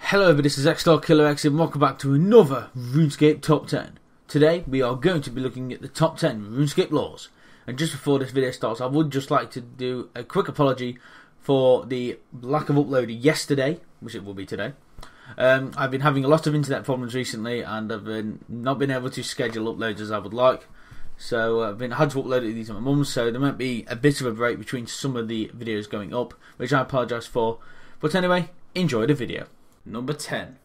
Hello everybody, this is XStarKillerX and welcome back to another RuneScape Top 10. Today we are going to be looking at the top 10 RuneScape Lures. And just before this video starts, I would just like to do a quick apology for the lack of upload yesterday, which it will be today. I've been having a lot of internet problems recently and I've not been able to schedule uploads as I would like. So I've had to upload these at my mum's, so there might be a bit of a break between some of the videos going up, which I apologise for. But anyway, enjoy the video. Number 10.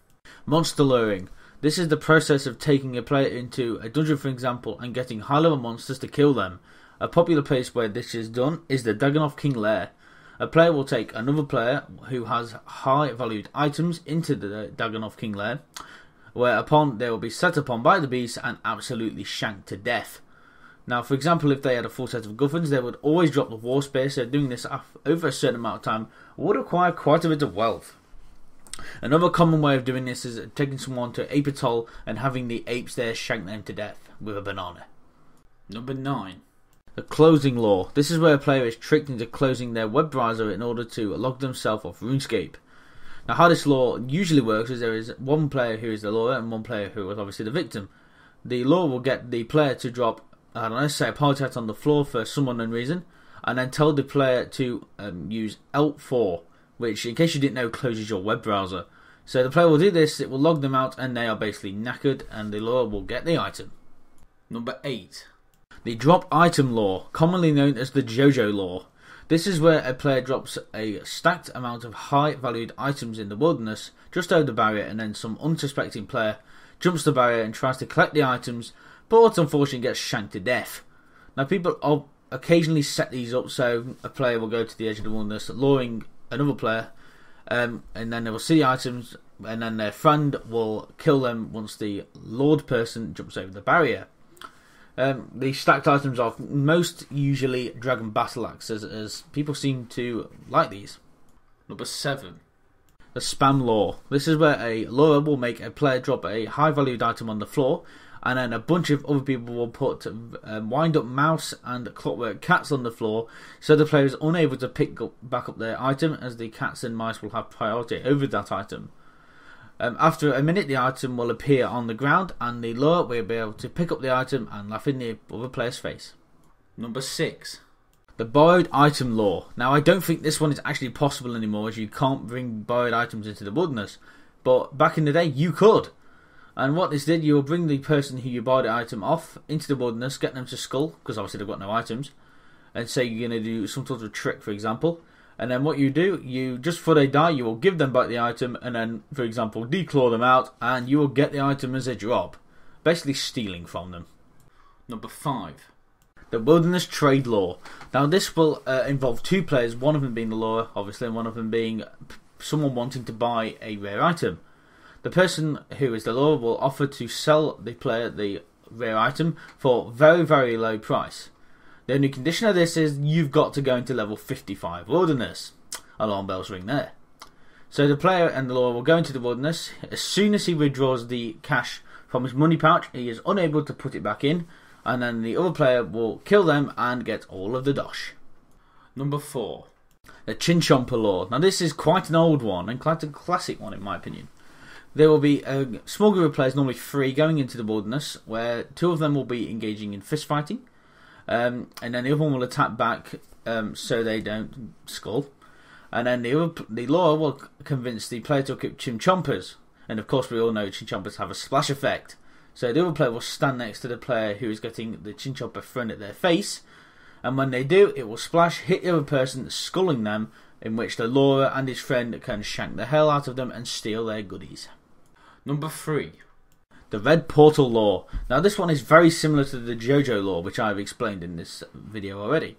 Monster luring. This is the process of taking a player into a dungeon, for example, and getting high level monsters to kill them. A popular place where this is done is the Dagannoth King Lair. A player will take another player who has high valued items into the Dagannoth King Lair, whereupon they will be set upon by the beast and absolutely shanked to death. Now, for example, if they had a full set of guffins, they would always drop the war spear, so doing this over a certain amount of time would require quite a bit of wealth. Another common way of doing this is taking someone to Ape Atoll and having the apes there shank them to death with a banana. Number 9. The closing lure. This is where a player is tricked into closing their web browser in order to log themselves off RuneScape. Now, how this lure usually works is there is one player who is the lurer and one player who is obviously the victim. The lure will get the player to drop, I don't know, say a party hat on the floor for some unknown reason, and then tell the player to use Alt 4. Which, in case you didn't know, closes your web browser. So the player will do this, it will log them out, and they are basically knackered, and the lure will get the item. Number 8. The drop item lure, commonly known as the JoJo lure. This is where a player drops a stacked amount of high valued items in the wilderness, just over the barrier, and then some unsuspecting player jumps the barrier and tries to collect the items, but unfortunately gets shanked to death. Now, people occasionally set these up so a player will go to the edge of the wilderness, luring another player, and then they will see the items, and then their friend will kill them once the lured person jumps over the barrier. The stacked items are most usually dragon battle axes, as people seem to like these. Number 7. The spam lure. This is where a lurer will make a player drop a high valued item on the floor, and then a bunch of other people will put wind up mouse and clockwork cats on the floor, so the player is unable to pick back up their item, as the cats and mice will have priority over that item. After a minute, the item will appear on the ground, and the lurer will be able to pick up the item and laugh in the other player's face. Number 6. The borrowed item lure. Now, I don't think this one is actually possible anymore, as you can't bring borrowed items into the wilderness, but back in the day, you could. And what this did, you will bring the person who you borrowed the item off into the wilderness, get them to skull, because obviously they've got no items, and say you're going to do some sort of trick, for example. And then what you do, just before they die, you will give them back the item, and then, for example, declaw them out, and you will get the item as a drop. Basically stealing from them. Number 5. The Wilderness Trade Lure. Now this will involve two players, one of them being the lurer, obviously, and one of them being someone wanting to buy a rare item. The person who is the lurer will offer to sell the player the rare item for very, very low price. The only condition of this is you've got to go into level 55 wilderness. Alarm bells ring there. So the player and the lurer will go into the wilderness. As soon as he withdraws the cash from his money pouch, he is unable to put it back in, and then the other player will kill them and get all of the dosh. Number 4. The Chin Chomper Lure. Now this is quite an old one and quite a classic one in my opinion. There will be a small group of players, normally 3, going into the wilderness, where 2 of them will be engaging in fist fighting, and then the other one will attack back so they don't skull, and then the lurer will convince the player to equip Chin Chompers, and of course we all know Chin Chompers have a splash effect, so the other player will stand next to the player who is getting the Chin Chomper thrown at their face, and when they do, it will splash, hit the other person, sculling them, in which the lurer and his friend can shank the hell out of them and steal their goodies. Number 3. The Red Portal Lure. Now this one is very similar to the JoJo lure, which I've explained in this video already.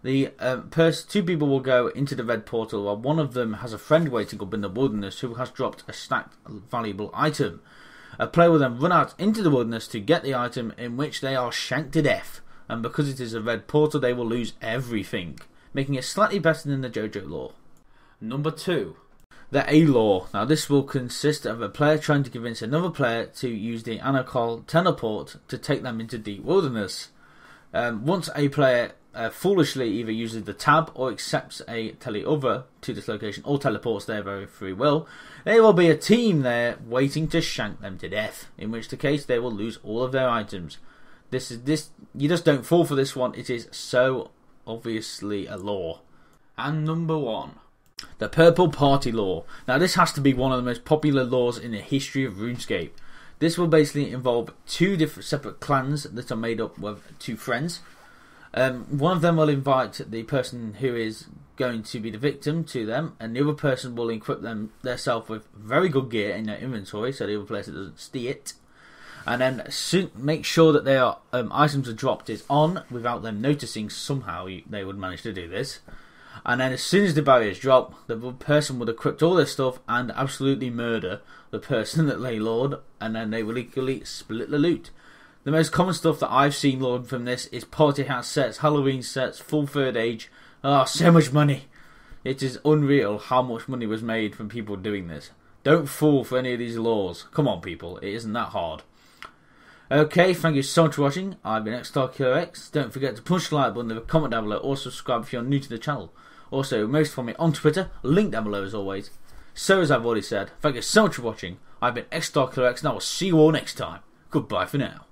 The 2 people will go into the Red Portal, while one of them has a friend waiting up in the wilderness who has dropped a stacked valuable item. A player will then run out into the wilderness to get the item, in which they are shanked to death, and because it is a Red Portal they will lose everything, making it slightly better than the JoJo lure. Number 2. The A lure. Now this will consist of a player trying to convince another player to use the Anarchal teleport to take them into deep wilderness. Once a player foolishly either uses the tab or accepts a teleover to this location or teleports there very free will, there will be a team there waiting to shank them to death, in which the case they will lose all of their items. You just don't fall for this one. It is so obviously a lore. And number 1, the Purple Party Lore. Now this has to be one of the most popular lores in the history of RuneScape. This will basically involve 2 different separate clans that are made up of 2 friends. One of them will invite the person who is going to be the victim to them, and the other person will equip themselves with very good gear in their inventory, so the other person doesn't steal it. And then make sure that their items are dropped is on without them noticing. Somehow they would manage to do this. And then as soon as the barriers drop, the person would equip all their stuff and absolutely murder the person that they lured, and then they will equally split the loot. The most common stuff that I've seen lured from this is party hat sets, Halloween sets, full third age. So much money. It is unreal how much money was made from people doing this. Don't fall for any of these lures. Come on people, it isn't that hard. Okay, thank you so much for watching. I've been XStarKillerX. Don't forget to push the like button, leave a comment down below, or subscribe if you're new to the channel. Also, most follow me on Twitter, link down below as always. So as I've already said, thank you so much for watching. I've been XStarKillerX, and I will see you all next time. Goodbye for now.